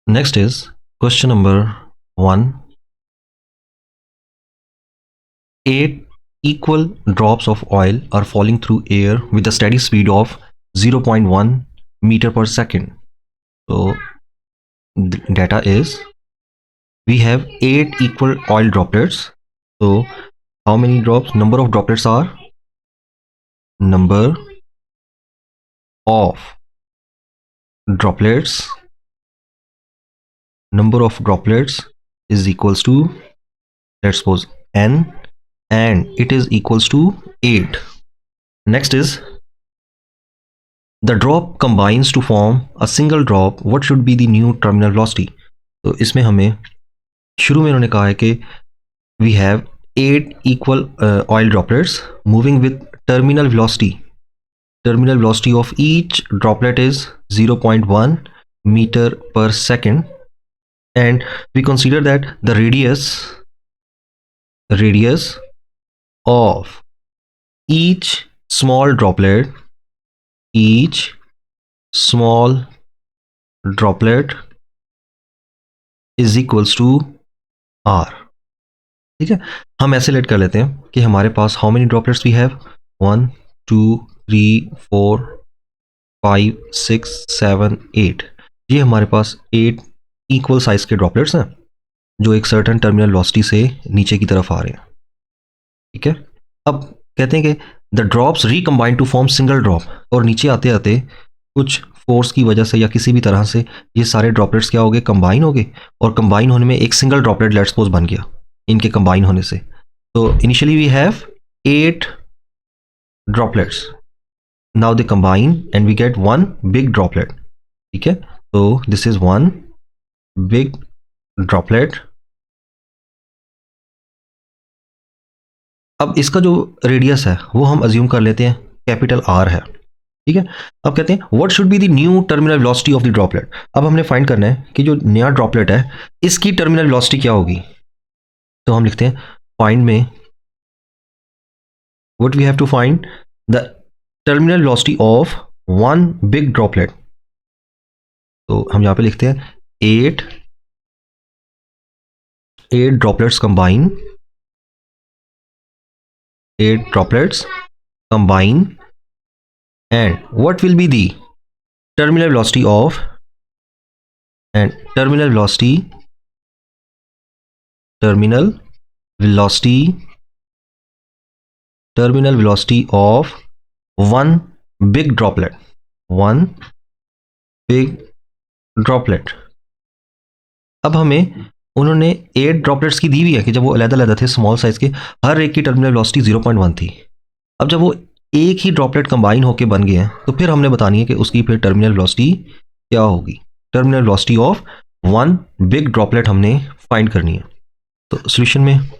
Next is question number 1. 8 equal drops of oil are falling through air with a steady speed of 0.1 meter per second. So the data is we have 8 equal oil droplets. So how many drops? Number of droplets are number of droplets. Number of droplets is equals to, let's suppose, n, and it is equals to 8. Next is the drop combines to form a single drop. What should be the new terminal velocity? तो इसमें हमें शुरू में उन्होंने कहा है कि we have 8 equal oil droplets moving with terminal velocity. Terminal velocity of each droplet is 0.1 meter per second, and we consider that the radius of each small droplet is equals to r. ठीक है, हम ऐसे late कर लेते हैं कि हमारे पास how many droplets we have 1 2 3 4 5 6 7 8. ये हमारे पास 8 इक्वल साइज के ड्रॉपलेट्स हैं जो एक सर्टेन टर्मिनल वेलोसिटी से नीचे की तरफ आ रहे हैं. ठीक है, अब कहते हैं कि the drops recombine to form single drop, और नीचे आते आते कुछ फोर्स की वजह से या किसी भी तरह से ये सारे ड्रॉपलेट्स क्या हो गए, कंबाइन हो गए, और कंबाइन होने में एक सिंगल ड्रॉपलेट लेट्स सपोज बन गया इनके कंबाइन होने से. तो initially we have 8 droplets. Now they combine and we get one big droplet. ठीक है, so this is one big droplet. अब इसका जो रेडियस है वो हम अज्यूम कर लेते हैं कैपिटल आर है. ठीक है, अब कहते हैं what should be the new terminal velocity of the droplet. अब हमने फाइंड करना है कि जो नया ड्रॉपलेट है इसकी टर्मिनल वेलोसिटी क्या होगी. तो हम लिखते हैं फाइंड में what we have to find the terminal velocity of one big droplet. तो हम यहाँ पे लिखते हैं 8 droplets combine, 8 droplets combine, and what will be the terminal velocity of, and terminal velocity of one big droplet. अब हमें उन्होंने 8 droplets की दी हुई है कि जब वो अलग-अलग थे स्मॉल साइज के, हर एक की टर्मिनल वेलोसिटी 0.1 थी. अब जब वो एक ही ड्रॉपलेट कंबाइन होके बन गए हैं तो फिर हमने बतानी है कि उसकी फिर टर्मिनल वेलोसिटी क्या होगी. Terminal velocity of one big droplet हमने फाइंड करनी है. तो सॉल्यूशन में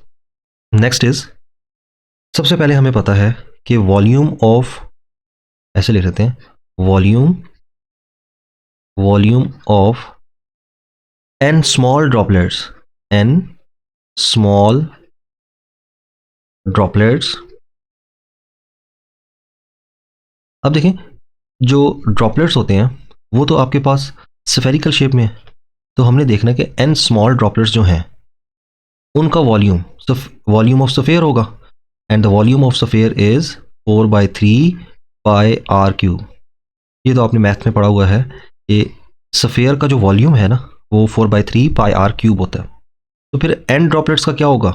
नेक्स्ट इज, सबसे पहले हमें पता है कि वॉल्यूम ऑफ, ऐसे लिख लेते हैं, volume of n small droplets. अब देखें जो ड्रॉपलेट्स होते हैं वो तो आपके पास स्फेरिकल शेप में है, तो हमने देखना कि n स्मॉल ड्रॉपलेट्स जो हैं उनका वॉल्यूम ऑफ सफ़ेयर होगा, and the volume of sphere is 4/3 pi R cube. ये तो आपने मैथ में पढ़ा हुआ है कि सफ़ेयर का जो वॉल्यूम है ना वो 4/3 पाई आर क्यूब होता है. तो फिर n ड्रॉपलेट्स का क्या होगा,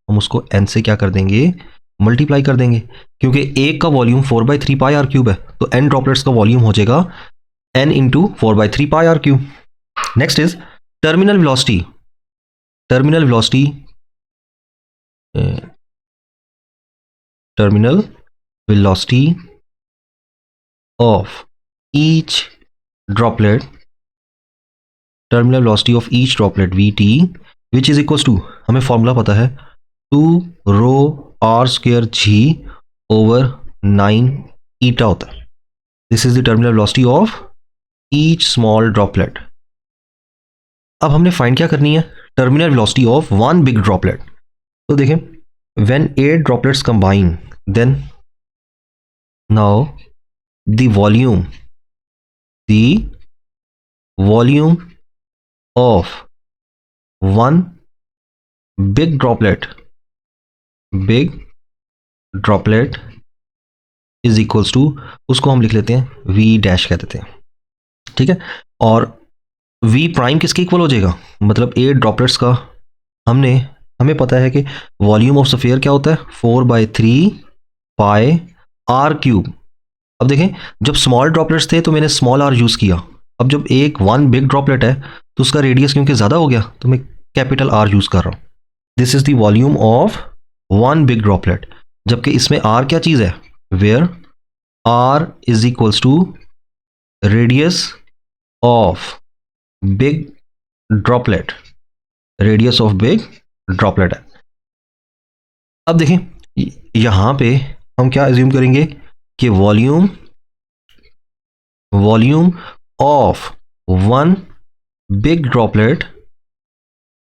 हम उसको n से क्या कर देंगे, मल्टीप्लाई कर देंगे, क्योंकि एक का वॉल्यूम 4/3 पाई आर क्यूब है, तो n ड्रॉपलेट्स का वॉल्यूम हो जाएगा n into 4/3 pi R cube. Next is terminal velocity of each droplet, terminal velocity of each droplet vt, which is equals to, हमें फॉर्मूला पता है 2 rho r square g over 9 eta होता है. This is the terminal velocity of each small droplet. अब हमने find क्या करनी है, terminal velocity of one big droplet. तो देखें when 8 droplets combine then now the volume of one big droplet is equals to, उसको हम लिख लेते हैं वी डैश कह देते हैं, ठीक है। और वी प्राइम किसके इक्वल हो जाएगा, मतलब 8 ड्रॉपलेट्स का हमें पता है कि वॉल्यूम ऑफ स्फीयर क्या होता है 4/3 पाई आर क्यूब। अब देखें, जब स्मॉल ड्रॉपलेट्स थे तो मैंने स्मॉल आर यूज़ किया, अब जब एक वन बिग ड्रॉपलेट है तो उसका रेडियस क्योंकि ज़्यादा हो गया तो मैं कैपिटल आर यूज़ कर रहा हूँ। This is the volume of one big droplet, जबकि इसमें आर क्या चीज़ है, where R is equals to radius of big droplet, radius of big droplet है। अब देखें यहां पे हम क्या एज्यूम करेंगे कि volume of one big droplet,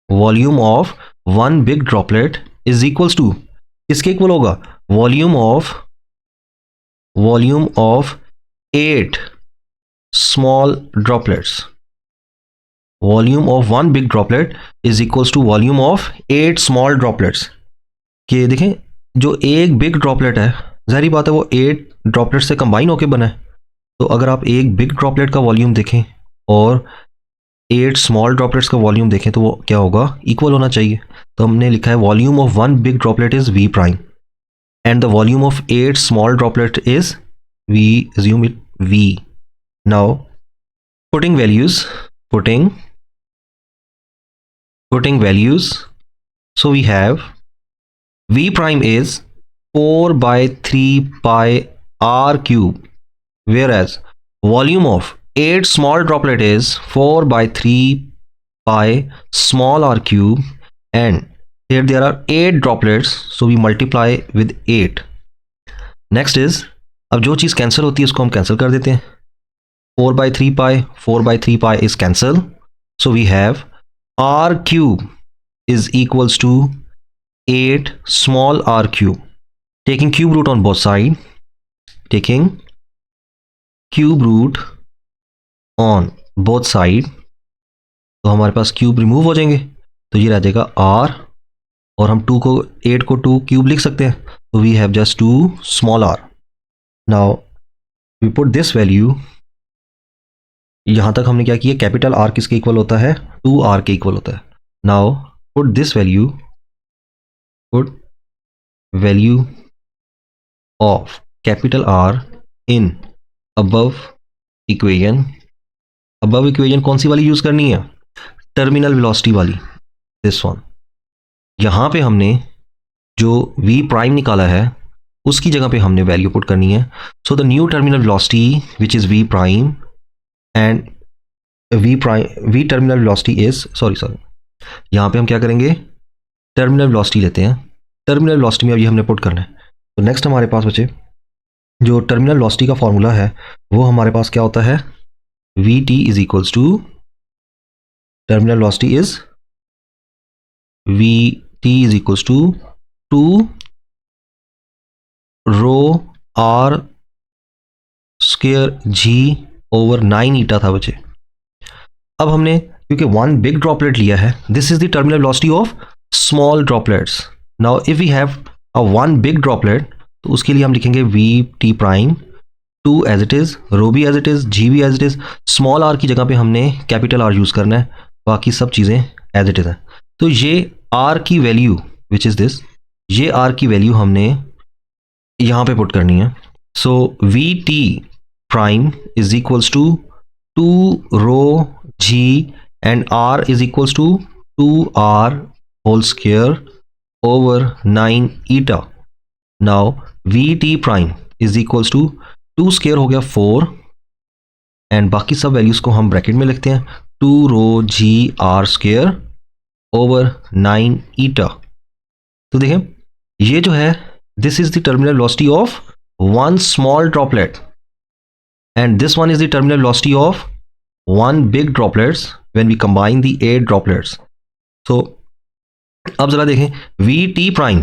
volume of one big droplet is equals to किसके इक्वल होगा, volume of 8 small droplets. Volume of one big droplet is equals to volume of 8 small droplets. कि देखें जो एक big droplet है, जाहिर बात है वो 8 ड्रॉपलेट से कंबाइन होकर बना है, तो अगर आप एक बिग ड्रॉपलेट का वॉल्यूम देखें और 8 स्मॉल ड्रॉपलेट्स का वॉल्यूम देखें तो वो क्या होगा, इक्वल होना चाहिए। तो हमने लिखा है volume of one big droplet is V prime and the volume of 8 small droplet is V assume it v. Now putting values, so we have v prime is 4/3 pi r cube, whereas volume of 8 small droplet is 4/3 pi small r cube, and here there are 8 droplets, so we multiply with 8. Next is, अब जो चीज़ cancel होती है उसको हम cancel कर देते हैं, 4/3 pi is cancel, so we have r cube is equals to 8 small r cube. Taking cube root on both side, तो हमारे पास क्यूब रिमूव हो जाएंगे, तो ये रह जाएगा r, और हम 8 को 2 क्यूब लिख सकते हैं, तो we have just 2 small r. Now we put this value, यहां तक हमने क्या किया, कैपिटल आर किसके इक्वल होता है, 2r के इक्वल होता है. Now put this value, of capital R in above equation. Above equation कौन सी वाली यूज करनी है, टर्मिनल वेलोसिटी वाली, दिस वन. यहां पे हमने जो v प्राइम निकाला है उसकी जगह पे हमने वैल्यू पुट करनी है. So the new terminal velocity which is v prime and v terminal velocity is sorry यहाँ पे हम क्या करेंगे, टर्मिनल वेलोसिटी लेते हैं. टर्मिनल वेलोसिटी में अब ये हमने पुट करना है. तो नेक्स्ट हमारे पास बचे जो टर्मिनल वेलोसिटी का फॉर्मूला है वो हमारे पास क्या होता है, V T is equals to, terminal velocity is V T is equals to 2 rho R square G over 9 eta था बचे. अब हमने क्योंकि वन बिग ड्रॉपलेट लिया है, this is the terminal velocity of small droplets. Now if we have a one big droplet तो उसके लिए हम लिखेंगे V T prime 2 as it is, rho भी एज इट इज, जी भी as it is. Small r की जगह पे हमने कैपिटल आर यूज करना है, बाकी सब चीजें एज इट इज है. तो ये आर की वैल्यू विच इज दिस, ये आर की वैल्यू हमने यहां पे पुट करनी है. So V T prime is equals to 2 rho G and r is equals to 2r whole square over 9 eta. Now vt prime is equals to 2 square हो गया 4 and बाकी सब वैल्यूज को हम ब्रैकेट में लिखते हैं 2 रो g r square over 9 eta. तो देखें ये जो है this is the terminal velocity of one small droplet and this one is the terminal velocity of one big droplets when we combine the 8 droplets. So अब जरा देखें vt prime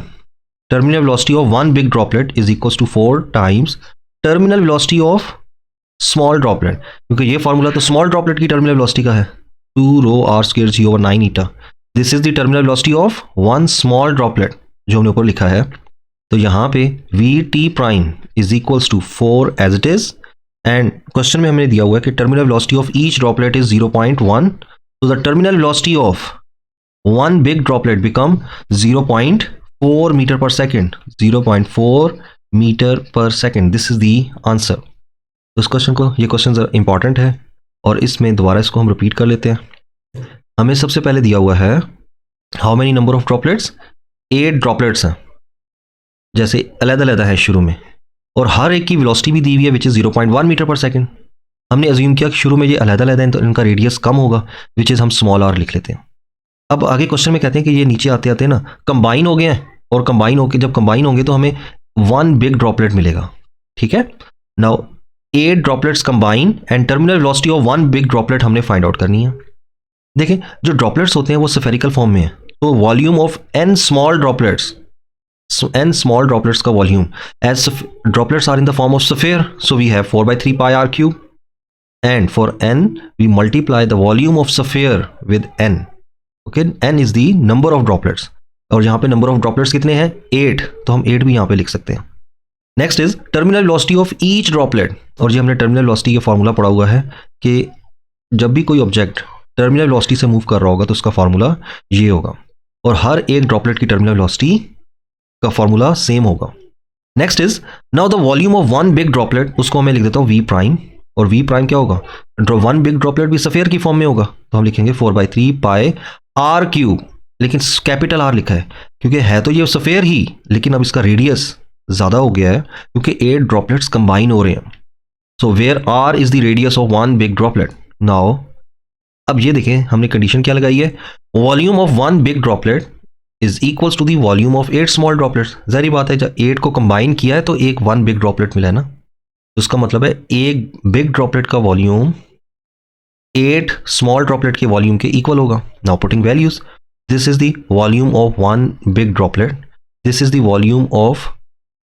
terminal velocity of one big droplet is equals to 4 times terminal velocity of small droplet, क्योंकि ये formula तो small droplet की terminal velocity का है. 2 rho r square g over 9 eta. This is the terminal velocity of one small droplet जो हमने ऊपर लिखा है. तो यहाँ पे V T prime is equals to 4 as it is, and question में हमने दिया हुआ है कि terminal velocity of each droplet is 0.1. तो the terminal velocity of one big droplet become 0.4 metre per second. 0.4 metre per second. This is the answer. तो इस question को, ये क्वेश्चन इंपॉर्टेंट है और इसमें दोबारा इसको हम रिपीट कर लेते हैं. हमें सबसे पहले दिया हुआ है how many number of droplets. 8 droplets हैं, जैसे अलग-अलग है शुरू में, और हर एक की वेलोसिटी भी दी हुई है which is 0.1 metre per second. हमने अज्यूम किया कि शुरू में ये अलग-अलग हैं तो इनका रेडियस कम होगा, विच इज़ हम स्मॉल आर लिख लेते हैं. अब आगे क्वेश्चन में कहते हैं कि ये नीचे आते आते ना कंबाइन हो गए हैं, और कंबाइन होकर जब कंबाइन होंगे तो हमें वन बिग ड्रॉपलेट मिलेगा. ठीक है. Now 8 droplets combine and terminal velocity of one big droplet हमने फाइंड आउट करनी है. देखें, जो ड्रॉपलेट्स होते हैं वो स्फेरिकल फॉर्म में है, तो volume of n small droplets, n small droplets का volume, as droplets are in the form of sphere, so we have 4/3 pi r cube, and for n we multiply the volume of sphere with n. okay, n is the number of droplets, और यहाँ पे number of droplets कितने हैं? 8. तो हम 8 भी यहाँ पे लिख सकते हैं. Next is terminal velocity of each droplet. और ये हमने टर्मिनल वेलोसिटी का फॉर्मूला पढ़ा हुआ है कि जब भी कोई ऑब्जेक्ट टर्मिनल वेलोसिटी से मूव कर रहा होगा तो उसका फॉर्मूला ये होगा, और हर एक ड्रॉपलेट की टर्मिनल वेलोसिटी का फॉर्मूला सेम होगा. Next is now the volume of one big droplet, उसको मैं लिख देता हूँ वी प्राइम, और वी प्राइम क्या होगा? वन बिग ड्रॉपलेट भी स्फीयर की फॉर्म में होगा, तो हम लिखेंगे 4/3 pi r क्यूब, लेकिन कैपिटल आर लिखा है क्योंकि है तो ये स्फीयर ही, लेकिन अब इसका रेडियस ज़्यादा हो गया है क्योंकि 8 ड्रॉपलेट्स कंबाइन हो रहे हैं. So where r is the radius of one big droplet. Now अब ये देखें हमने कंडीशन क्या लगाई है, volume of one big droplet is equals to the volume of 8 small droplets. जारी बात है, जब 8 को कंबाइन किया है तो एक वन बिग ड्रॉपलेट मिला है ना, तो उसका मतलब है एक बिग ड्रॉपलेट का वॉल्यूम 8 स्मॉल ड्रॉपलेट के वॉल्यूम के इक्वल होगा. Now putting values, this is the volume of one big droplet, this is the volume of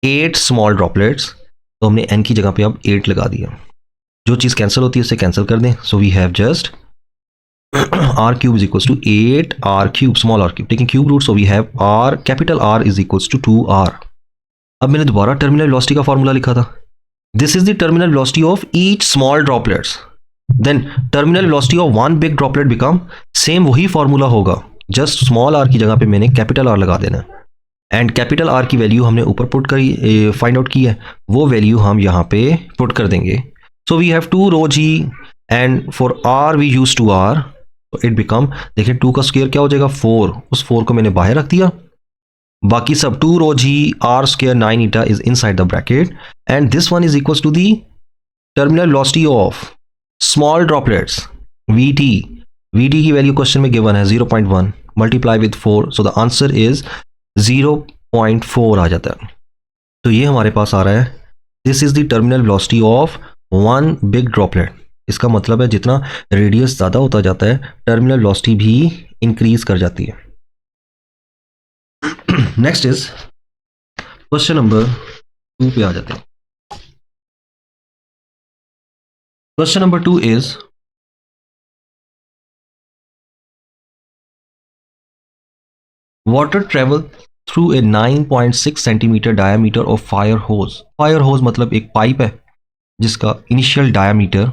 8 small droplets. तो हमने n की जगह पे अब 8 लगा दिया. जो चीज़ कैंसिल होती है उसे कैंसिल कर दें. So we have just r cube is equals to 8 r cube, small r cube, taking cube root, so we have r, capital R is equals to 2r. अब मैंने दोबारा टर्मिनल वेलोसिटी का formula लिखा था. This is the terminal velocity of each small droplets. Then terminal velocity of one big droplet become same वही formula होगा, just small r की जगह पे मैंने कैपिटल R लगा देना. एंड कैपिटल R की वैल्यू हमने ऊपर पुट करी, फाइंड आउट की है, वो वैल्यू हम यहाँ पे पुट कर देंगे. So we have 2 rho g and for r we use 2r. It become, देखिए 2 का स्क्वायर क्या हो जाएगा 4, उस 4 को मैंने बाहर रख दिया, बाकी सब 2 rho g r square 9 eta is inside the bracket, and this one is equals to the terminal velocity of small droplets vt. vt की वैल्यू क्वेश्चन में गिवन है 0.1 multiply with 4, so the answer is 0.4 आ जाता है. तो ये हमारे पास आ रहा है, this is the terminal velocity of one big droplet. इसका मतलब है जितना रेडियस ज़्यादा होता जाता है टर्मिनल वेलोसिटी भी इंक्रीज कर जाती है. नेक्स्ट इज क्वेश्चन नंबर 2 पे आ जाते हैं. Question number 2 is water travel through a 9.6 centimetre diameter of fire hose. Fire hose मतलब एक पाइप है जिसका इनिशियल डायमीटर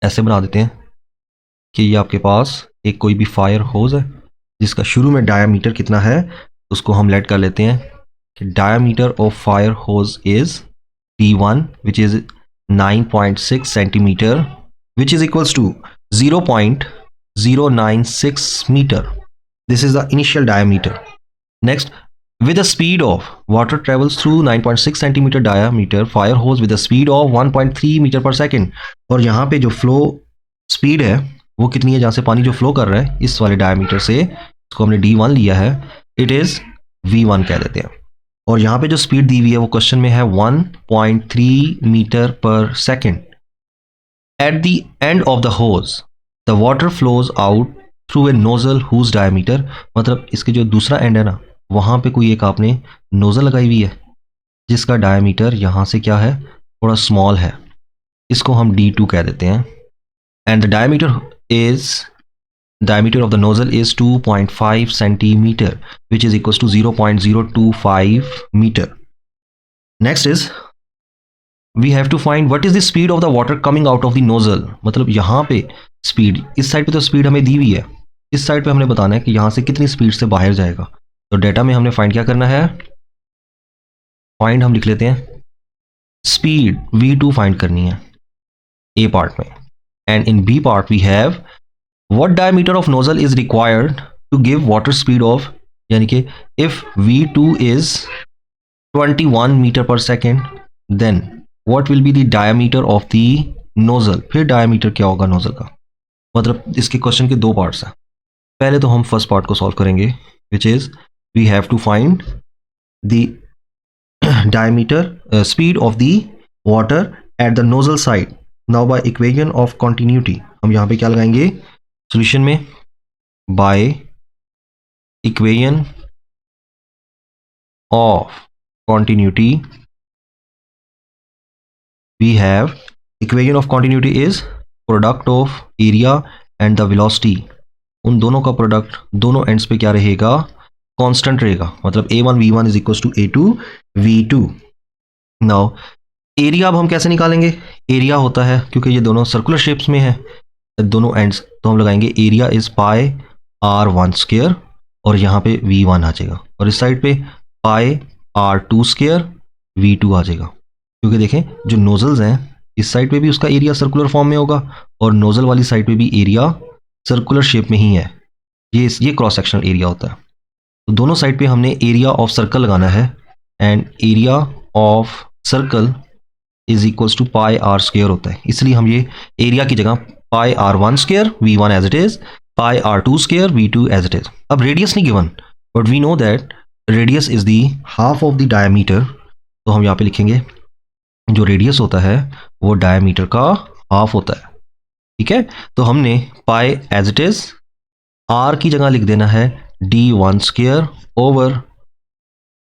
ऐसे बना देते हैं कि ये आपके पास एक कोई भी फायर होज है जिसका शुरू में डायमीटर कितना है, उसको हम लेट कर लेते हैं कि diameter of fire hose is d1 which is 9.6 centimetre which is equals to 0.096 metre. This is the initial diameter. Next, with the speed of water travels through 9.6 centimeter diameter fire hose with a speed of 1.3 metre per second. और यहाँ पे जो flow speed है वो कितनी है, जहाँ से पानी जो फ्लो कर रहा है इस वाले डायमीटर से, इसको हमने d1 लिया है, इट इज़ v1 कह देते हैं. और यहाँ पे जो स्पीड दी हुई है वो क्वेश्चन में है 1.3 metre per second. At the end of the hose the water flows out through a nozzle whose diameter, मतलब इसके जो दूसरा एंड है ना वहाँ पे कोई एक आपने नोजल लगाई हुई है जिसका डायमीटर यहाँ से क्या है, थोड़ा स्मॉल है, इसको हम d2 कह देते हैं. And the diameter is diameter of the nozzle is 2.5 centimeter, which is equals to 0.025 meter. Next is we have to find what is the speed of the water coming out of the nozzle. मतलब यहाँ पे speed, इस side पे तो speed हमें दी हुई है, इस साइड पे हमने बताना है कि यहाँ से कितनी स्पीड से बाहर जाएगा. तो डेटा में हमने फाइंड क्या करना है, फाइंड हम लिख लेते हैं स्पीड v2 फाइंड करनी है ए पार्ट में. And in B part we have what diameter of nozzle is required to give water speed of, यानी कि if v2 is 21 metre per second then what will be the diameter of the nozzle. फिर diameter क्या होगा nozzle का. मतलब इसके question के दो पार्ट्स हैं. पहले तो हम फर्स्ट पार्ट को सॉल्व करेंगे which is we have to find the diameter speed of the water at the nozzle side. Now by equation of continuity हम यहाँ पे क्या लगाएंगे सॉल्यूशन में, by equation of continuity we have equation of continuity is product of area and the velocity. उन दोनों का product दोनों एंड्स पे क्या रहेगा, कांस्टेंट रहेगा. मतलब a1 v1 is equal to a2 v2. Now area अब हम कैसे निकालेंगे, एरिया होता है क्योंकि ये दोनों सर्कुलर शेप्स में है दोनों एंड्स, तो हम लगाएंगे area is pi r1 square और यहाँ पे v1 आ जाएगा, और इस साइड पे पाई r2 स्क्वायर v2 आ जाएगा. क्योंकि देखें जो नोजल्स हैं इस साइड पे भी उसका एरिया सर्कुलर फॉर्म में होगा और नोजल वाली साइड पे भी एरिया सर्कुलर शेप में ही है. ये क्रॉस सेक्शनल एरिया होता है. तो दोनों साइड पे हमने एरिया ऑफ सर्कल लगाना है and area of circle is equals to pi are square होता है. इसलिए हम ये एरिया की जगह pi r1 square v1 as it is, pi r2 square v2 as it is. अब रेडियस नहीं given but we know that radius is the half of the diameter. तो हम यहाँ पे लिखेंगे जो रेडियस होता है वो डायमीटर का हाफ होता है. ठीक है, तो हमने पाई एज इट इज r की जगह लिख देना है d1 स्क्वायर ओवर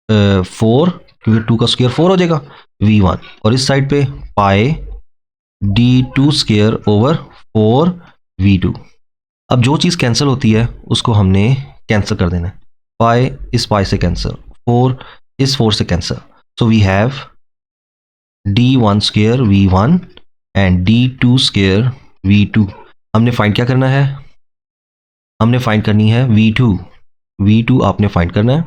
4, क्योंकि 2 का स्क्वायर 4 हो जाएगा v1, और इस साइड पे पाई d2 स्क्वायर ओवर 4 v2. अब जो चीज़ कैंसिल होती है उसको हमने कैंसिल कर देना है. पाई इस पाई से कैंसिल, 4 इस 4 से cancel. So we have d1 square v1 and d2 square v2. हमने फाइंड क्या करना है, हमने फाइंड करनी है v2 आपने फाइंड करना है.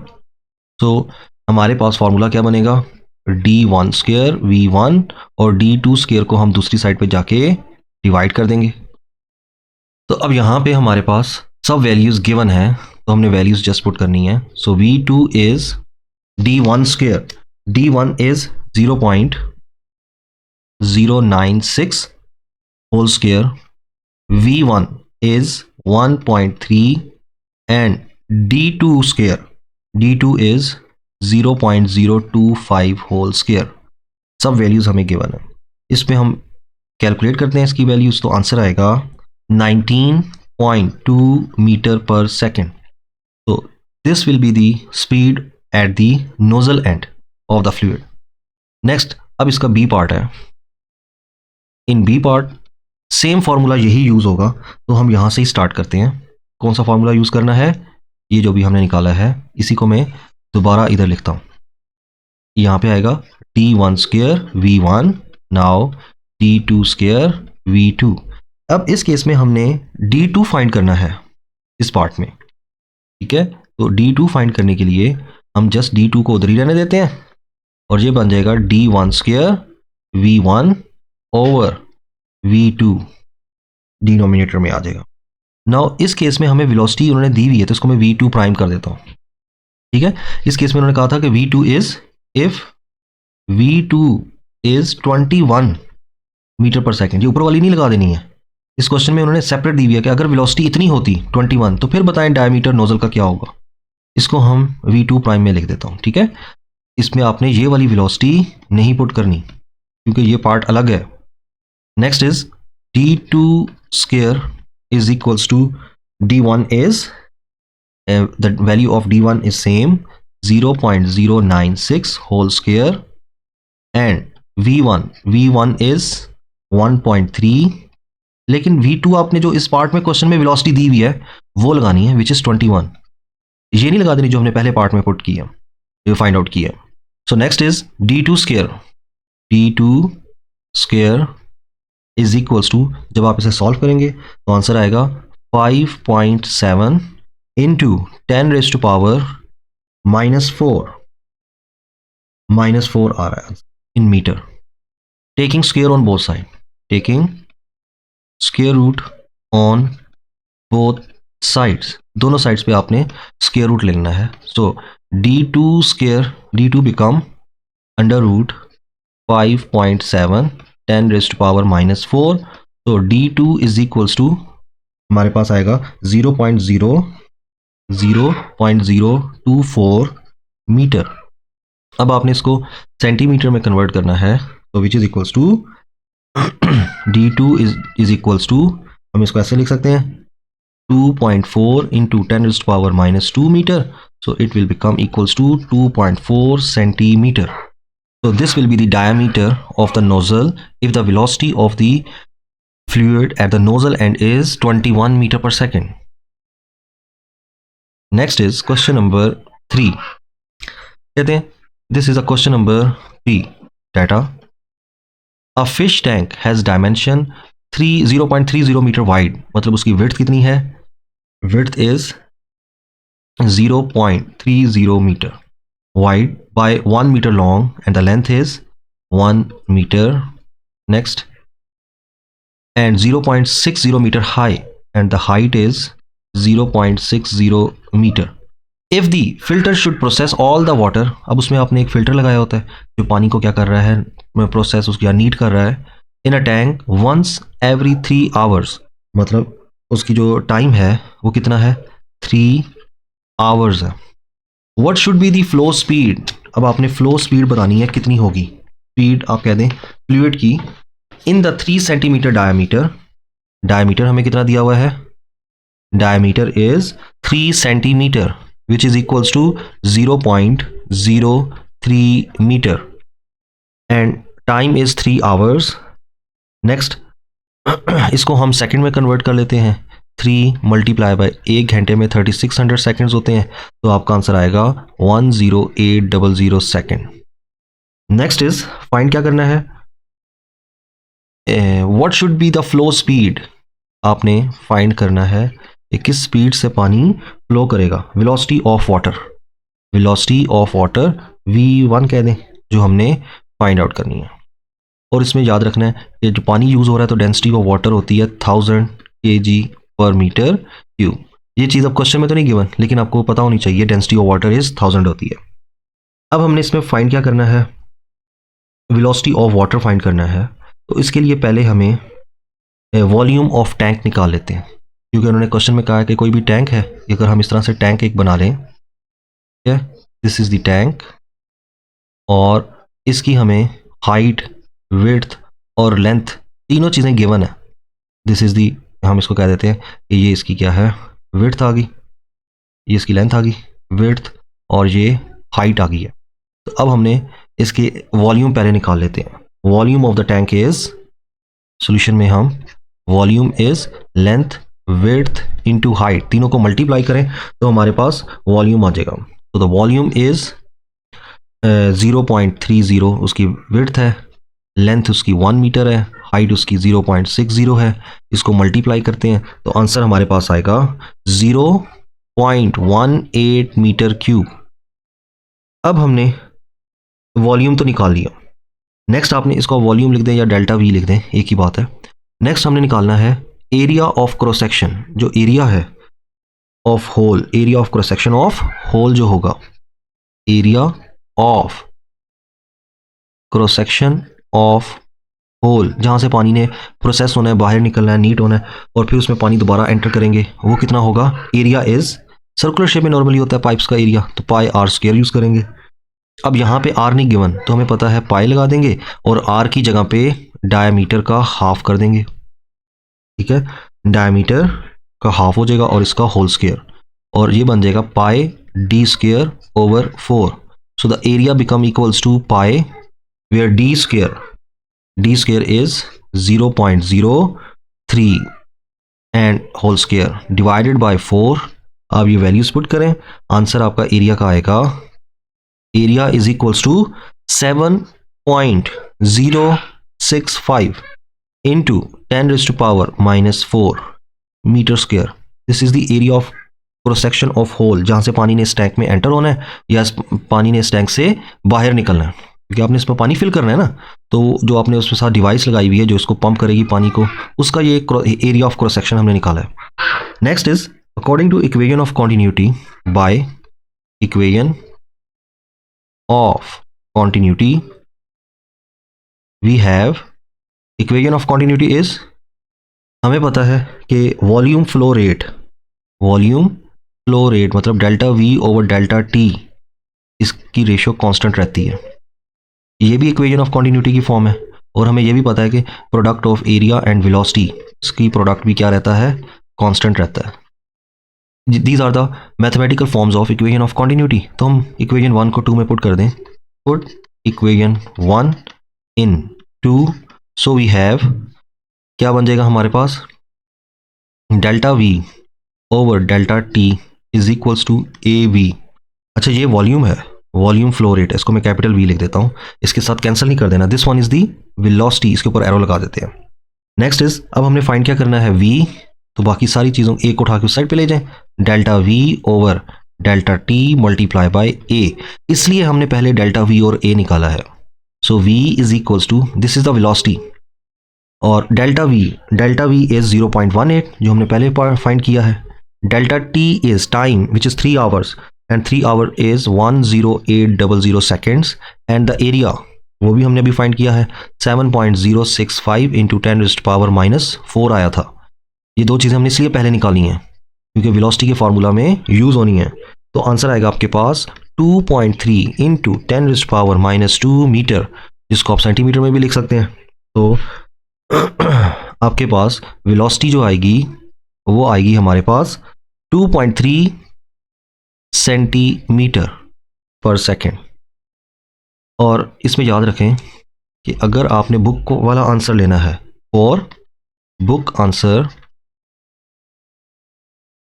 तो हमारे पास फॉर्मूला क्या बनेगा, d1 स्क्वायर v1 और d2 स्क्वायर को हम दूसरी साइड पे जाके डिवाइड कर देंगे. तो अब यहाँ पे हमारे पास सब वैल्यूज गिवन है तो हमने वैल्यूज जस्ट पुट करनी है. So v2 is d1 square, d1 is 0.096 whole square, v1 is 1.3 and d2 square, d2 is 0.025 whole square. सब वैल्यूज हमें गिवन है. इसमें हम कैलकुलेट करते हैं इसकी वैल्यूज, तो आंसर आएगा 19.2 मीटर पर सेकेंड. तो this will be the speed at the nozzle and of the fluid. Next अब इसका बी पार्ट है. इन बी पार्ट सेम फॉर्मूला यही यूज होगा, तो हम यहां से ही स्टार्ट करते हैं. कौन सा फॉर्मूला यूज करना है, ये जो भी हमने निकाला है इसी को मैं दोबारा इधर लिखता हूं. यहां पे आएगा d1 square v1 now d2 square v2. अब इस केस में हमने d2 फाइंड करना है इस पार्ट में. ठीक है, तो d2 फाइंड करने के लिए हम जस्ट d2 को उधर ही रहने देते हैं और ये बन जाएगा d1 square v1 over v2 denominator में आ जाएगा. नाउ इस केस में हमें वेलोसिटी उन्होंने दी हुई है तो इसको मैं v2 प्राइम कर देता हूँ. ठीक है, इस केस में उन्होंने कहा था कि v2 is if v2 is 21 metre per second. ये ऊपर वाली नहीं लगा देनी है. इस क्वेश्चन में उन्होंने सेपरेट दी हुई है कि अगर वेलोसिटी इतनी होती 21 तो फिर बताएं डायमीटर नोजल का क्या होगा. इसको हम v2 प्राइम में लिख देता हूँ. ठीक है, इसमें आपने ये वाली वेलोसिटी नहीं पुट करनी क्योंकि ये पार्ट अलग है. Next is d2 square is equals to d1 is the value of d1 is same 0.096 whole square and v1 is 1.3 लेकिन v2 आपने जो इस पार्ट में क्वेश्चन में वेलोसिटी दी हुई है वो लगानी है, विच इज 21। ये नहीं लगा देनी जो हमने पहले पार्ट में पुट की है, जो फाइंड आउट की है। So next is d2 square. d2 square is equals to, जब आप इसे सॉल्व करेंगे तो आंसर आएगा 5.7 इंटू 10⁻⁻⁴ -4 आ रहा है in metre. Taking square on both side, taking square root on both sides, दोनों साइड्स पे आपने स्क्वायर रूट लेना है। So d2 square, d2 become under root 5.7 10⁻⁻⁴। तो d2 इज इक्वल्स टू हमारे पास आएगा 0.024 मीटर। अब आपने इसको सेंटीमीटर में कन्वर्ट करना है, तो which is equals to d2 is equals to, हम इसको ऐसे लिख सकते हैं 2.4 into 10⁻⁻² metre. So it will become equals to 2.4 centimeter. So this will be the diameter of the nozzle if the velocity of the fluid at the nozzle end is 21 meter per second. Next is question number 3. कहते हैं this is a question number 3. Data. A fish tank has dimension 0.30 meter wide. मतलब उसकी width कितनी है? Width is 0.30 meter wide by 1 meter long and the length is 1 meter. Next, and 0.60 meter high and the height is 0.60 meter. If the filter should process all the water, अब उसमें आपने एक filter लगाया होता है जो पानी को क्या कर रहा है, प्रोसेस उसकी नीट कर रहा है इन a tank once every 3 hours, मतलब उसकी जो टाइम है वो कितना है 3 hours है। What should be the flow speed? अब आपने फ्लो स्पीड बतानी है कितनी होगी, स्पीड आप कह दें फ्लूइड की in the 3 centimetre diameter. Diameter हमें कितना दिया हुआ है, diameter is 3 centimetre which is equals to 0.03 metre and time is 3 hours. Next इसको हम सेकंड में कन्वर्ट कर लेते हैं, 3 मल्टीप्लाई बाय 1 घंटे में 3600 सेकेंड्स होते हैं, तो आपका आंसर आएगा 10800 सेकेंड। नेक्स्ट इज फाइंड क्या करना है, what should be the flow speed, आपने फाइंड करना है कि किस स्पीड से पानी फ्लो करेगा। Velocity of water, velocity of water v1 कह दें जो हमने फाइंड आउट करनी है। और इसमें याद रखना है कि जो पानी यूज़ हो रहा है तो डेंसिटी ऑफ वाटर होती है 1000 kg/m³। ये चीज़ अब क्वेश्चन में तो नहीं गिवन, लेकिन आपको पता होनी चाहिए डेंसिटी ऑफ वाटर इज 1000 होती है। अब हमने इसमें फाइंड क्या करना है, वेलोसिटी ऑफ वाटर फाइंड करना है। तो इसके लिए पहले हमें वॉल्यूम ऑफ टैंक निकाल लेते हैं, क्योंकि उन्होंने क्वेश्चन में कहा है कि कोई भी टैंक है, अगर हम इस तरह से टैंक एक बना लें, ठीक है, दिस इज द टैंक, और इसकी हमें हाइट, विड्थ और लेंथ तीनों चीज़ें गिवन है। दिस इज दी, हम इसको कह देते हैं कि ये इसकी क्या है, विड्थ आ गई, ये इसकी लेंथ आ गई, विड्थ, और ये हाइट आ गई है। तो अब हमने इसके वॉल्यूम पहले निकाल लेते हैं। Volume of the tank is, solution में हम volume is length width into height, तीनों को मल्टीप्लाई करें तो हमारे पास वॉल्यूम आ जाएगा। तो द वॉल्यूम इज 0.30 उसकी विड्थ है, लेंथ उसकी 1 मीटर है, हाइट उसकी 0.60 है। इसको मल्टीप्लाई करते हैं तो आंसर हमारे पास आएगा 0.18 मीटर क्यूब। अब हमने वॉल्यूम तो निकाल लिया, नेक्स्ट आपने इसका वॉल्यूम लिख दें या डेल्टा वी लिख दें, एक ही बात है। नेक्स्ट हमने निकालना है एरिया ऑफ क्रॉस सेक्शन, जो एरिया है of hole, area of cross section of hole जो होगा, area of cross section of hole, जहाँ से पानी ने प्रोसेस होना है, बाहर निकलना है, नीट होना है, और फिर उसमें पानी दोबारा एंटर करेंगे, वो कितना होगा, एरिया इज, सर्कुलर शेप में नॉर्मली होता है पाइप्स का एरिया, तो पाई आर स्क्वायर यूज़ करेंगे। अब यहाँ पे आर नहीं गिवन तो हमें पता है पाई लगा देंगे और आर की जगह पे डायमीटर का हाफ कर देंगे, ठीक है, डायमीटर का हाफ हो जाएगा और इसका होल स्क्वायर, और ये बन जाएगा pi d square over 4। So the area become equals to pi where d square is 0.03 3 and whole square divided by 4। आप ये वैल्यूज पुट करें, आंसर आपका एरिया का आएगा, area is equals to 7.065 into 10 raised to power minus 4 metre square. This is the area of cross section of hole, जहां से पानी ने इस टैंक में एंटर होना है या पानी ने इस टैंक से बाहर निकलना है, क्योंकि आपने इसमें पानी फिल करना है ना। तो जो आपने उसके साथ डिवाइस लगाई हुई है जो इसको पंप करेगी पानी को, उसका ये एरिया ऑफ क्रॉस सेक्शन हमने निकाला है। Next is according to equation of continuity, by equation of continuity we have, equation of continuity is, हमें पता है कि वॉल्यूम फ्लो रेट मतलब delta V over delta T, इसकी रेशियो कांस्टेंट रहती है। ये भी इक्वेशन ऑफ कॉन्टिन्यूटी की फॉर्म है। और हमें ये भी पता है कि product of area and velocity, इसकी प्रोडक्ट भी क्या रहता है, कांस्टेंट रहता है। These are the mathematical forms of equation of continuity. तो हम इक्वेशन 1 को 2 में पुट कर दें, put equation 1 in 2, so we have, क्या बन जाएगा हमारे पास, delta V over delta T is equals to A V. अच्छा, ये वॉल्यूम है, वॉल्यूम फ्लो रेट, इसको मैं कैपिटल वी लिख देता हूँ, इसके साथ कैंसिल नहीं कर देना। This one is the velocity, इसके ऊपर एरो लगा देते हैं। नेक्स्ट इज, अब हमने फाइंड क्या करना है, वी, तो बाकी सारी चीज़ों ए को उठा के उस साइड पे ले जाएं, delta V over delta T multiply by A, इसलिए हमने पहले डेल्टा वी और ए निकाला है। So V is equals to, this is the velocity, और डेल्टा वी इज 0.18 जो हमने पहले फाइंड किया है। Delta T is time which is 3 hours and 3 hour is 10800 seconds, and the area वो भी हमने अभी फाइंड किया है, 7.065 into 10 raised to power minus 4 आया था। ये दो चीज़ें हमने इसलिए पहले निकाली हैं क्योंकि वेलोसिटी के फार्मूला में यूज़ होनी है। तो आंसर आएगा आपके पास 2.3 into 10 raised to power minus 2 metre, जिसको आप सेंटीमीटर में भी लिख सकते हैं। तो आपके पास वेलोसिटी जो आएगी वो आएगी हमारे पास 2.3 सेंटीमीटर पर सेकेंड। और इसमें याद रखें कि अगर आपने बुक को वाला आंसर लेना है और बुक आंसर,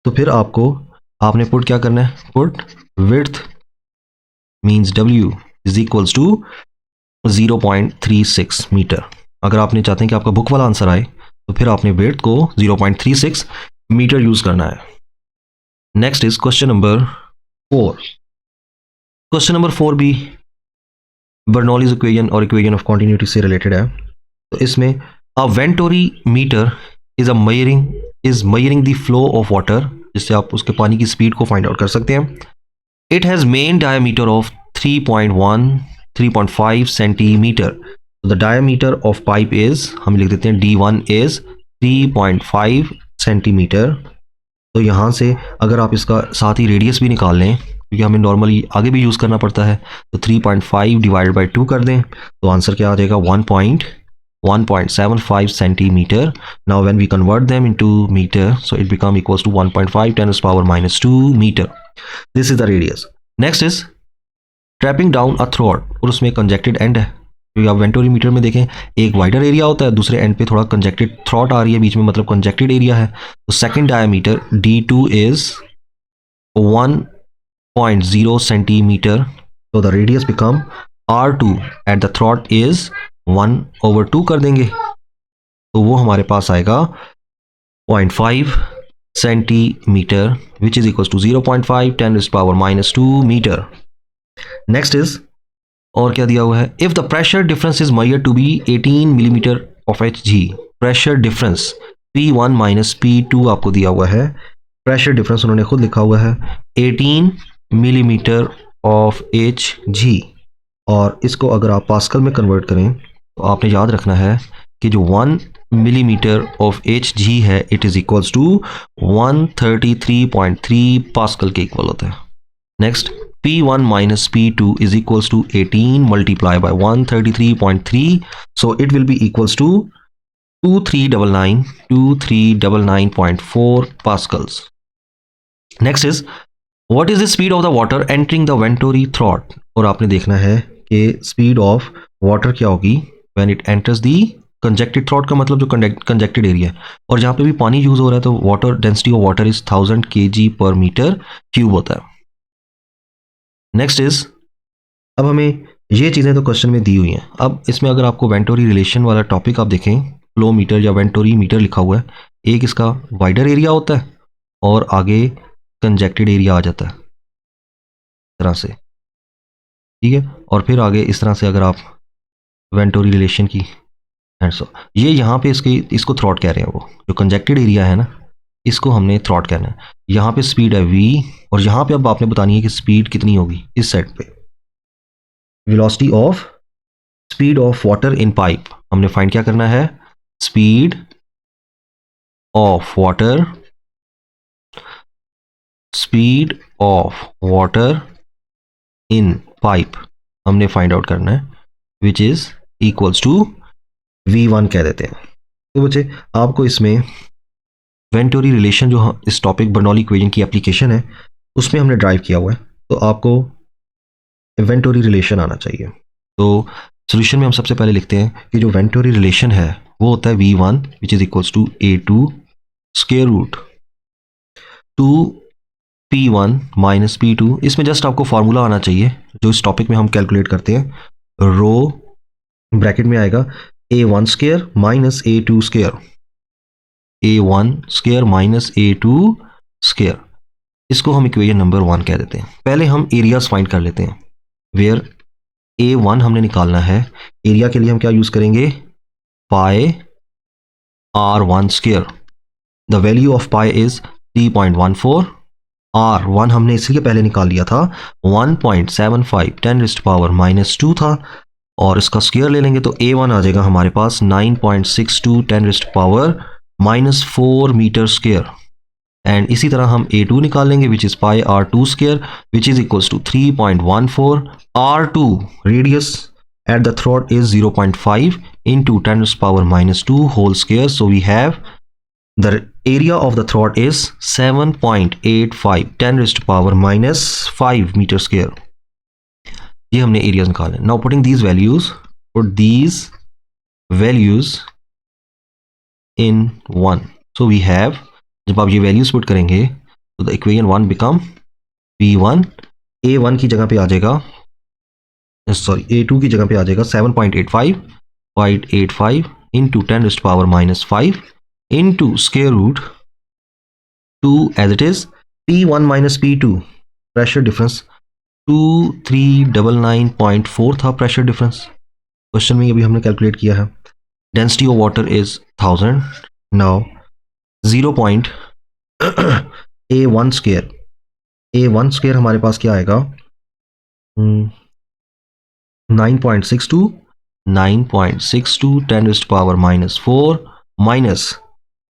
तो फिर आपने पुट क्या करना है, put width means W is equals to 0.36 metre. अगर आपने चाहते हैं कि आपका बुक वाला आंसर आए तो फिर आपने विड्थ को 0.36 मीटर यूज करना है। Next is question number 4। Question number 4 भी बर्नौलीज इक्वेशन और इक्वेशन ऑफ कॉन्टिन्यूटी से रिलेटेड है। तो इसमें a venturi meter is measuring the flow of water, जिससे आप उसके पानी की स्पीड को फाइंड आउट कर सकते हैं। It has main diameter of 3.5 centimetre. The diameter of pipe is, हम लिख देते हैं D1 इज 3.5 सेंटीमीटर। तो यहाँ से अगर आप इसका साथ ही रेडियस भी निकाल लें, क्योंकि हमें नॉर्मली आगे भी यूज़ करना पड़ता है, तो 3.5 डिवाइड बाई 2 कर दें तो आंसर क्या आ जाएगा, 1.75 centimetre. Now when we convert them into metre, so it become equals to 1.5 10 to power minus 2 metre. This is the radius. Next is tapering down a throat, और उसमें कंजेक्टेड एंड है, क्योंकि आप वेंटोरी मीटर में देखें एक वाइडर एरिया होता है, दूसरे एंड पे थोड़ा कंजेक्टेड थ्रॉट आ रही है बीच में, मतलब कंजेक्टेड एरिया है। तो second diameter D2 is 1.0 centimetre, तो the radius become R2 at the throat is 1/2 कर देंगे, तो वो हमारे पास आएगा 0.5 centimetre which is equal to 0.5 10 to power minus 2 metre. Next is, और क्या दिया हुआ है, if the pressure difference is measured to be 18 millimetre of Hg, pressure difference P1 minus P2 आपको दिया हुआ है। प्रेशर डिफरेंस उन्होंने खुद लिखा हुआ है 18 मिलीमीटर ऑफ Hg, और इसको अगर आप पास्कल में कन्वर्ट करें तो आपने याद रखना है कि जो 1 मिलीमीटर ऑफ Hg है it is equals to 133.3 pascal के इक्वल होता है। Next, P1 minus P2 is equals to 18 multiplied by 133.3, so it will be equals to 2399.4 pascals. Next is, what is the speed of the water entering the Venturi throat? और आपने देखना है कि speed of water क्या होगी when it enters the congested throat का मतलब जो कंजेक्टेड एरिया है, और जहाँ पे भी पानी यूज हो रहा है तो water density of water is 1000 kg/m³ होता है. नेक्स्ट इज, अब हमें ये चीज़ें तो क्वेश्चन में दी हुई हैं. अब इसमें अगर आपको वेंटोरी रिलेशन वाला टॉपिक आप देखें, फ्लो मीटर या वेंटोरी मीटर लिखा हुआ है, एक इसका वाइडर एरिया होता है और आगे कंजेक्टेड एरिया आ जाता है इस तरह से, ठीक है. और फिर आगे इस तरह से अगर आप वेंटोरी रिलेशन की ये यहाँ पे इसको थ्रॉट कह रहे हैं, वो जो कंजेक्टेड एरिया है ना इसको हमने थ्रॉट कहना है. यहाँ पे स्पीड है v, और यहाँ पे अब आपने बतानी है कि स्पीड कितनी होगी इस साइड पे. Velocity of speed of water in pipe हमने फाइंड क्या करना है, speed of water in pipe हमने फाइंड आउट करना है, विच इज इक्वल्स टू v1 कह देते हैं. तो बच्चे आपको इसमें वेंटोरी रिलेशन जो इस टॉपिक बर्नौली इक्वेशन की एप्लीकेशन है उसमें हमने ड्राइव किया हुआ है, तो आपको वेंटोरी रिलेशन आना चाहिए. तो सोल्यूशन में हम सबसे पहले लिखते हैं कि जो वेंटोरी रिलेशन है वो होता है v1 which is equals to a2 square root 2p1 minus p2. इसमें जस्ट आपको फार्मूला आना चाहिए जो इस टॉपिक में हम कैलकुलेट करते हैं. रो ब्रैकेट में आएगा a1 square minus a2 square, a1 square minus a2 square. इसको हम इक्वेशन नंबर 1 कह देते हैं. पहले हम एरियाज फाइंड कर लेते हैं. वेयर a1 हमने निकालना है, एरिया के लिए हम क्या यूज करेंगे, पाई r1 square. The value of pi is 3.14. r1 हमने इसलिए पहले निकाल लिया था 1.75 10⁻⁻² था, और इसका स्क्वायर ले लेंगे तो a1 आ जाएगा हमारे पास 9.62 10⁻⁻4 मीटर स्क्वायर. एंड इसी तरह हम a2 निकाल लेंगे which is pi r2 square which is equals to 3.14. r2 radius at the throat is 0.5 into 10⁻⁻² whole square. So we have the area of the throat is 7.85 10⁻⁻5 meter square. ये हमने areas निकाले. Now putting these values, put these values in 1. So we have, जब आप ये values put करेंगे तो the equation 1 become v1, a1 की जगह पे आ जाएगा, सॉरी a2 की जगह पे आ जाएगा 7.85 into 10⁻⁻5 into square root 2 as it is p1 minus p2 pressure difference 2399.4 था प्रेशर डिफरेंस. क्वेश्चन में अभी हमने कैलकुलेट किया है. Density of water is 1000. Now 0. a1 square हमारे पास क्या आएगा, 9.62 10⁻⁻4 माइनस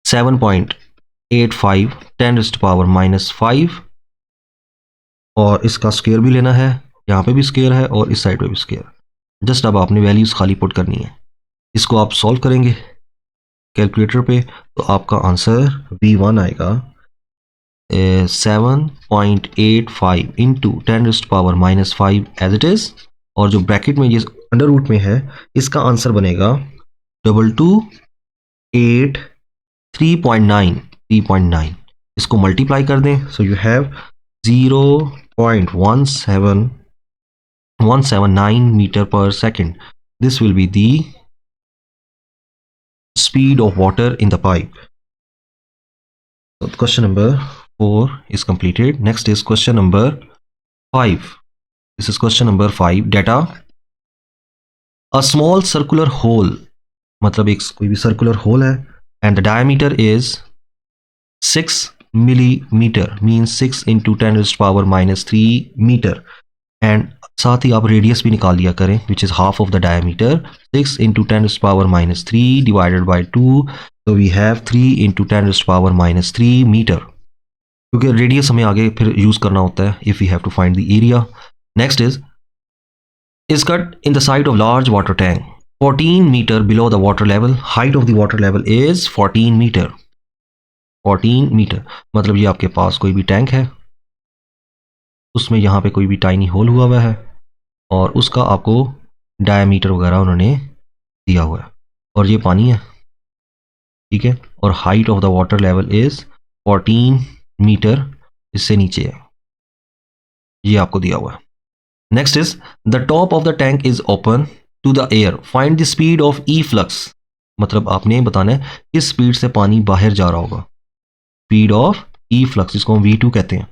7.85 10⁻�5, और इसका स्क्वायर भी लेना है, यहाँ पे भी स्क्वायर है और इस साइड पे भी स्क्वायर. जस्ट अब आपने वैल्यूज खाली पुट करनी है. इसको आप सॉल्व करेंगे कैलकुलेटर पे तो आपका आंसर v1 आएगा 7.85 इंटू 10⁻⁻5 एज इट इज, और जो ब्रैकेट में ये अंडर रूट में है इसका आंसर बनेगा 2283.9. 3.9 इसको मल्टीप्लाई कर दें so you have 0.179 metre per second. This will be the speed of water in the pipe. So question number 4 is completed. Next is question number 5. This is question number 5. Data. A small circular hole, मतलब एक कोई भी circular hole है, and the diameter is 6 millimeter, means 6 into 10⁻⁻3 meter, and साथ ही आप radius भी निकाल लिया करें which is half of the diameter. 6 into 10⁻⁻3 divided by 2, तो वी हैव 3 into 10⁻⁻3 मीटर, क्योंकि रेडियस हमें आगे फिर यूज करना होता है if we have to find the area. Next is cut in the side of large water tank 14 metre below the water level. Height of the water level is 14 metre. 14 metre मतलब ये आपके पास कोई भी tank है, उसमें यहाँ पे कोई भी टाइनी होल हुआ है और उसका आपको डायमीटर वगैरह उन्होंने दिया हुआ है. और ये पानी है, ठीक है, और height of the water level is 14 metre, इससे नीचे है, ये आपको दिया हुआ है। Next is the top of the tank is open to the air, find the speed of efflux, मतलब आपने बताना है किस स्पीड से पानी बाहर जा रहा होगा, स्पीड ऑफ ई फ्लक्स, इसको हम V2 कहते हैं।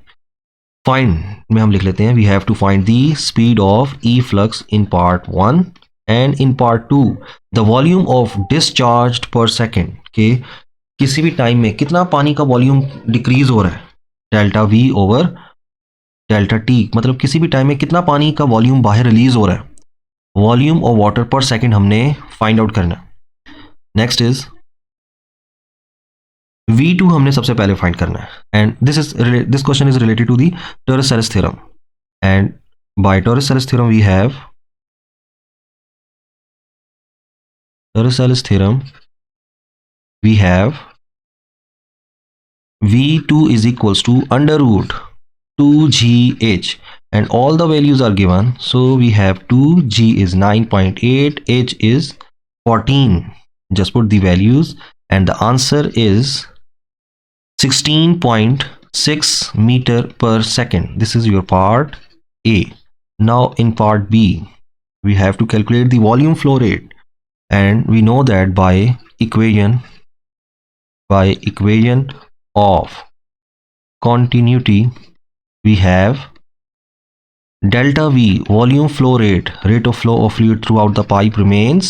फाइंड में हम लिख लेते हैं, we have to find the speed of efflux in part 1 and in part 2 the volume of discharge per second, के किसी भी टाइम में कितना पानी का वॉल्यूम डिक्रीज हो रहा है, delta V over delta T, मतलब किसी भी टाइम में कितना पानी का वॉल्यूम बाहर रिलीज हो रहा है, वॉल्यूम ऑफ वाटर पर सेकेंड हमने फाइंड आउट करना है। नेक्स्ट इज V2 हमने सबसे पहले फाइंड करना है, and this question is related to the Torricelli's theorem, and by Torricelli's theorem we have Torricelli's theorem we have V2 is equals to under root 2gh, and all the values are given, so we have 2g is 9.8, h is 14, just put the values, and the answer is 16.6 meter per second. This is your part A. Now in part B we have to calculate the volume flow rate, and we know that by equation of continuity we have delta V, volume flow rate, rate of flow of fluid throughout the pipe remains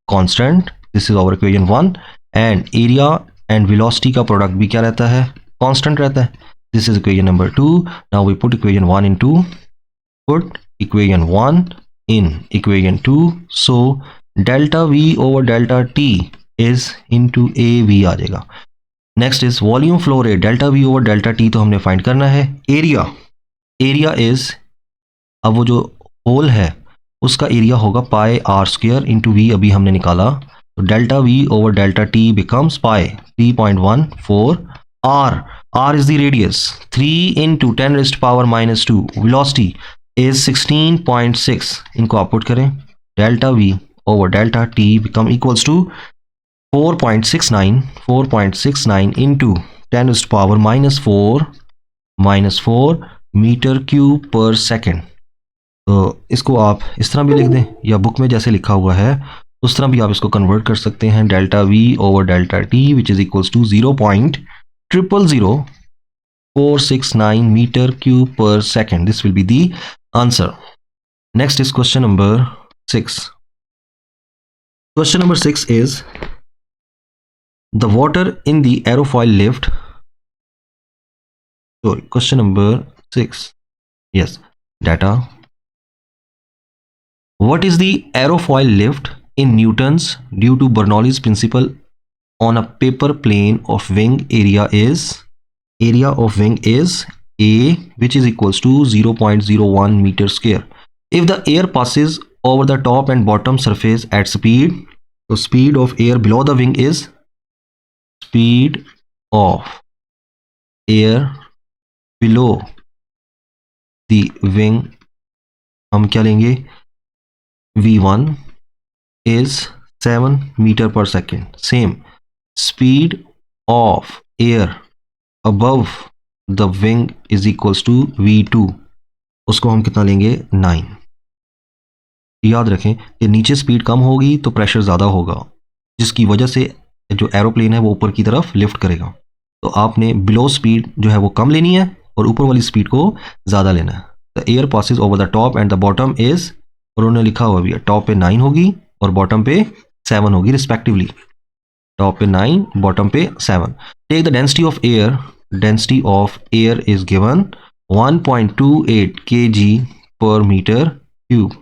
constant, this is our equation 1, and area and velocity का product भी क्या रहता है, constant रहता है, this is equation number 2. Now we put equation 1 into, put equation 1 in equation 2, so delta V over delta T is into AV आ जाएगा। Next is volume flow rate, delta V over delta T तो हमने find करना है। Area is, अब वो जो whole है उसका एरिया होगा pi are square into V, अभी हमने निकाला, तो delta V over delta T becomes pi 3.14 r is the radius, 3 into 10⁻⁻², velocity is 16.6, इनको आप पुट करें, delta V over delta T become equals to 4.69 into 10⁻⁻4 metre cube per second. तो इसको आप इस तरह भी लिख दें, या बुक में जैसे लिखा हुआ है उस तरह भी आप इसको कन्वर्ट कर सकते हैं, delta V over delta T which is equals to 0.0000469 metre cube per second. This will be the answer. Next is question number 6. Question number 6 is the water in the aerofoil lift. Sorry, question number 6. Yes, data. What is the aerofoil lift in newtons due to Bernoulli's principle on a paper plane of wing? Area of wing is A, which is equals to 0.01 meter square. If the air passes over the top and bottom surface at speed, so speed of air below the wing is speed of air below the wing, हम क्या लेंगे, V1 is 7 meter per second. Same, speed of air above the wing is equals to V2, उसको हम कितना लेंगे, 9. याद रखें कि नीचे स्पीड कम होगी तो प्रेशर ज़्यादा होगा, जिसकी वजह से जो एरोप्लेन है वो ऊपर की तरफ लिफ्ट करेगा। तो आपने बिलो स्पीड जो है वो कम लेनी है और ऊपर वाली स्पीड को ज़्यादा लेना है। The air passes over the top and the bottom is, उन्होंने लिखा हुआ भी है, टॉप पे 9 होगी और बॉटम पे 7 होगी रिस्पेक्टिवली, टॉप पे 9 बॉटम पे 7। Take the density of air, density of air is given 1.28 kg per metre cube,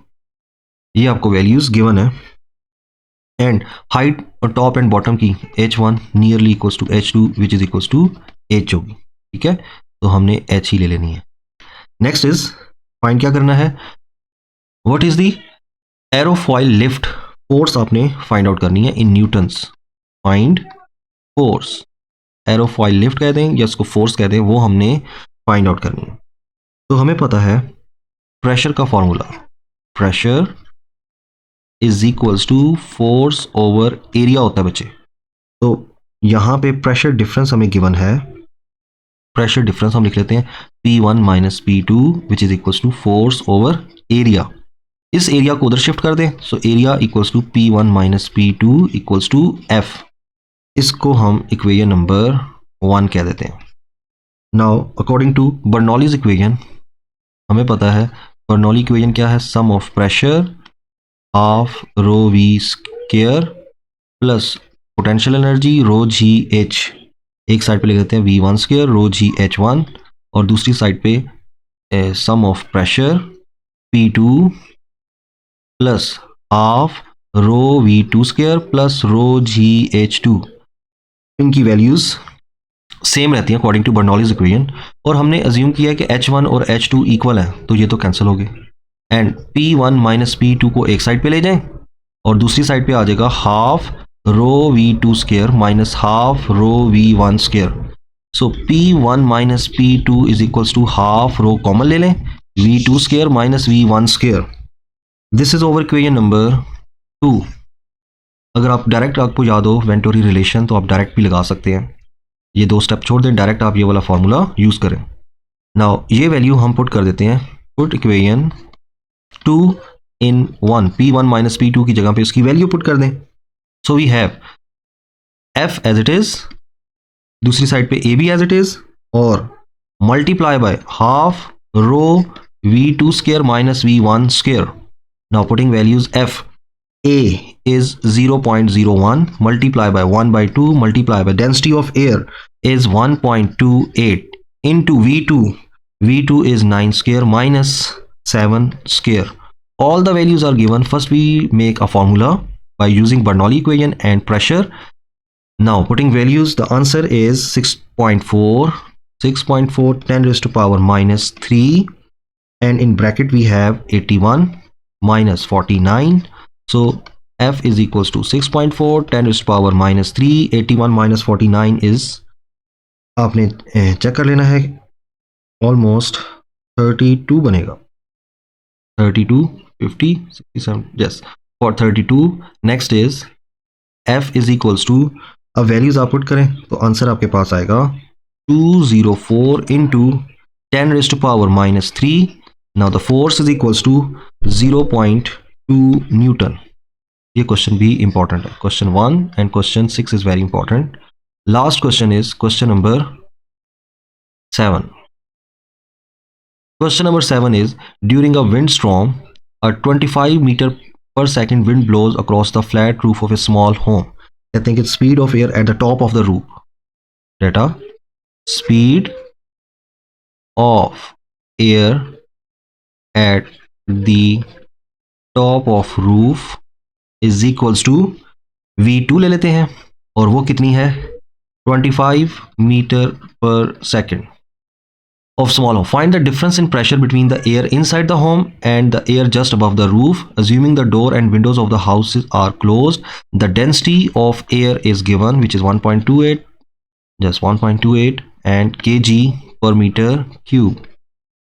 ये आपको वैल्यूज गिवन है। एंड हाइट और टॉप एंड बॉटम की h1 nearly equals to h2 which is equals to h होगी, ठीक है, तो हमने h ही ले लेनी है। नेक्स्ट इज फाइंड क्या करना है, what is the aerofoil lift, force आपने फाइंड आउट करनी है in newtons, find force, aerofoil lift कहते हैं या इसको फोर्स कहते हैं, वो हमने फाइंड आउट करनी है। तो हमें पता है प्रेशर का formula, pressure is equals to force over area होता है बच्चे। तो यहाँ पे प्रेशर डिफरेंस हमें गिवन है, प्रेशर डिफरेंस हम लिख लेते हैं P1 minus P2 which is equals to force over area. इस एरिया को उधर शिफ्ट कर दें, so area equals to P1 minus P2 equals to F। इसको हम इक्वेशन नंबर 1 कह देते हैं। Now according to Bernoulli's equation हमें पता है बर्नौली इक्वेशन क्या है, sum of pressure half rho V square plus potential energy rho g h, एक साइड पे लिख देते हैं V1 स्क्वायर रो जी H1 और दूसरी साइड पे sum of pressure P2 plus half rho V2 square plus rho g H2। इनकी values same रहती हैं अकॉर्डिंग टू बर्नौलीज इक्वेशन, और हमने अज्यूम किया है कि H1 और H2 इक्वल है, तो ये तो कैंसिल हो गए। एंड P1 माइनस P2 को एक साइड पे ले जाएं और दूसरी साइड पे आ जाएगा half rho V2 square minus half rho V1 square. So P1 minus P2 is equals to half rho common ले लें V2 square minus V1 square. This is over equation number 2। अगर आप डायरेक्ट आपको याद हो वेंटोरी रिलेशन तो आप direct भी लगा सकते हैं, ये दो स्टेप छोड़ दें, डायरेक्ट आप ये वाला फॉर्मूला यूज करें। नाउ ये वैल्यू हम पुट कर देते हैं, put equation 2 in 1 P1 minus P2 की जगह पे उसकी वैल्यू पुट कर दें। So we have F as it is, दूसरी साइड पे A भी एज इट इज, और multiply by half rho V2 square minus V1 square. Now putting values F, A is 0.01 multiply by 1 by 2 multiply by density of air is 1.28 into V2. V2 is 9 square minus 7 square. All the values are given. First we make a formula by using Bernoulli equation and pressure. Now putting values, the answer is 6.4, 6.4 10 raised to power minus 3, and in bracket we have 81 minus 49. So F is equals to 6.4 10 raised to power minus 3, 81 minus 49 is, आपने check कर लेना है, almost 32 बनेगा, 32 50 67, yes for 32। Next is F is equals to, अब values आप put करें तो answer आपके पास आएगा 204 into 10 raised to power minus 3। now the force is equals to 0.2 Newton. ये क्वेश्चन भी इंपॉर्टेंट है, question 1 and question 6 is very important. Last question is question number 7। Question number 7 is during a windstorm a 25 meter per second wind blows across the flat roof of a small home। I think it's speed of air at the top of the roof, data speed of air at the top of roof is equals to V2 ले लेते हैं, और वो कितनी है 25 metre per second of small home। Find the difference in pressure between the air inside the home and the air just above the roof, assuming the door and windows of the house are closed। The density of air is given, which is 1.28, just 1.28, and kg per meter cube,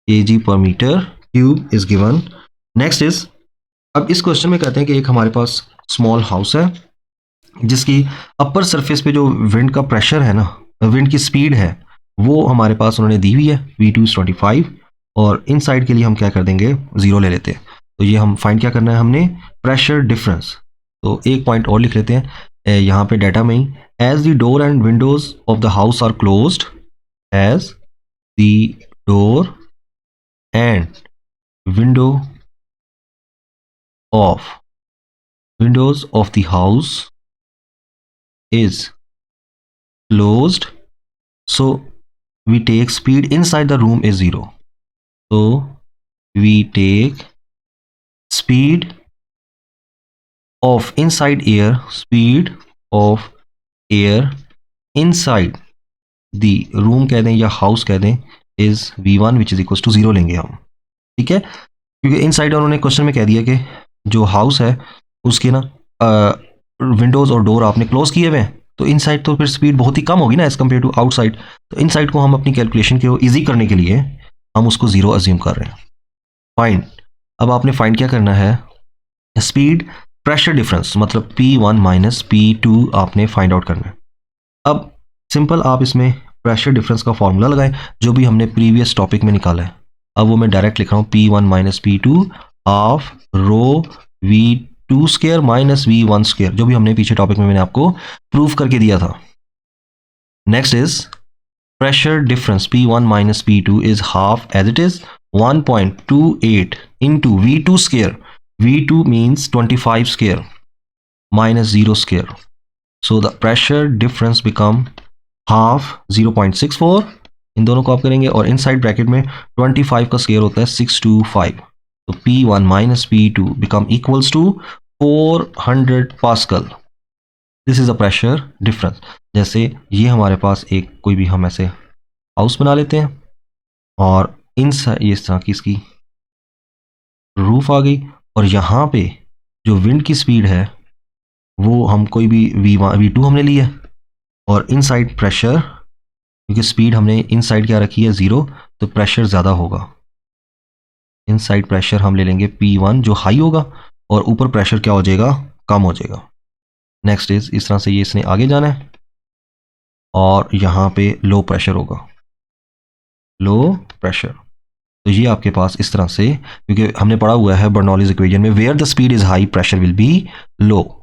kg per meter cube is given। Next is, अब इस question में कहते हैं कि एक हमारे पास small house है जिसकी अपर सरफेस पे जो विंड का प्रेशर है ना, विंड की स्पीड है, वो हमारे पास उन्होंने दी हुई है V2 is 25, और इन साइड के लिए हम क्या कर देंगे 0 ले लेते हैं। तो ये हम फाइंड क्या करना है हमने, प्रेशर डिफरेंस। तो एक पॉइंट और लिख लेते हैं यहाँ पे डाटा में ही, as the door and windows of the house are closed, as the door and window of windows of the house is closed, so we take speed inside the room is 0, so we take speed of inside air, speed of air inside the room कह दें या house कह दें is V1 which is equals to 0 लेंगे हम, ठीक है, क्योंकि इनसाइड उन्होंने क्वेश्चन में कह दिया कि जो हाउस है उसके ना विंडोज़ और डोर आपने क्लोज किए हुए हैं, तो इनसाइड तो फिर स्पीड बहुत ही कम होगी ना एज़ कम्पेयर टू आउटसाइड। तो इनसाइड को हम अपनी कैलकुलेशन को ईजी करने के लिए हम उसको 0 अज्यूम कर रहे हैं। फाइंड, अब आपने फाइंड क्या करना है, स्पीड प्रेशर डिफरेंस मतलब P1 माइनस P2 आपने फाइंड आउट करना है। अब सिंपल आप इसमें प्रेशर डिफरेंस का फॉर्मूला लगाएं जो भी हमने प्रीवियस टॉपिक में निकाला है। अब वो मैं डायरेक्ट लिख रहा हूँ P1 minus P2 of rho V2 square minus V1 square, जो भी हमने पीछे टॉपिक में मैंने आपको प्रूव करके दिया था। Next is pressure difference P1 minus P2 is half as it is 1.28 into V2 square. V2 means 25 square minus 0 square. So the pressure difference become half 0.64. इन दोनों को आप करेंगे और इनसाइड ब्रैकेट में 25 का स्क्वायर होता है 625. तो P1 minus P2 become equals to 400 pascal. This is a pressure difference. जैसे ये हमारे पास एक कोई भी हम ऐसे हाउस बना लेते हैं और ये इस तरह की इसकी रूफ आ गई और यहाँ पे जो विंड की स्पीड है वो हम कोई भी V2 हमने ली है और इनसाइड प्रेशर, क्योंकि स्पीड हमने इनसाइड क्या रखी है 0, तो प्रेशर ज़्यादा होगा। इनसाइड प्रेशर हम ले लेंगे P1 जो हाई होगा और ऊपर प्रेशर क्या हो जाएगा, कम हो जाएगा। नेक्स्ट इज इस तरह से ये इसने आगे जाना है और यहाँ पे लो प्रेशर होगा, लो प्रेशर। तो ये आपके पास इस तरह से, क्योंकि हमने पढ़ा हुआ है बर्नौलीज इक्वेशन में where the speed is high pressure will be low.